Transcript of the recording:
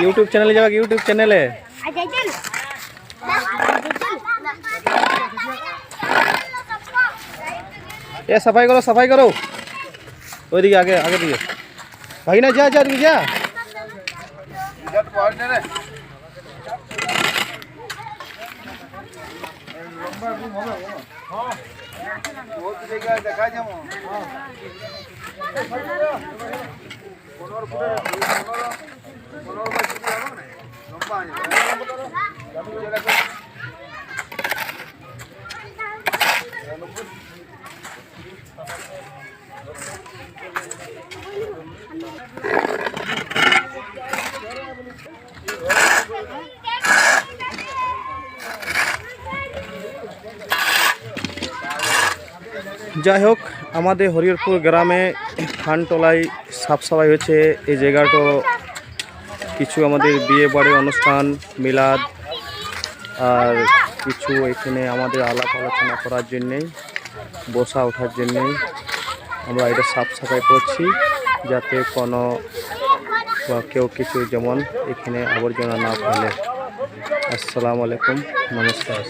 YouTube channel जाओ YouTube channel है ये सफाई करो वो दिखे आगे आगे दिखे भाई ना जा जा तू जा যাই হোক আমাদের হরিহরপুর গ্রামে খানতলায় সাফ সাফাই হয়েছে। এই জায়গাটা কিছু আমাদের বিয়ে বাড়ি অনুষ্ঠান মিলাদ আর কিছু এখানে আমাদের আলাপ আলোচনা করার জন্যেই বসা ওঠার জন্যেই আমরা এটা সাফ সাফাই করছি যাতে কোনো কেউ কিছু যেমন এখানে আবর্জনা না ফেলে। আসসালামু আলাইকুম, নমস্কার।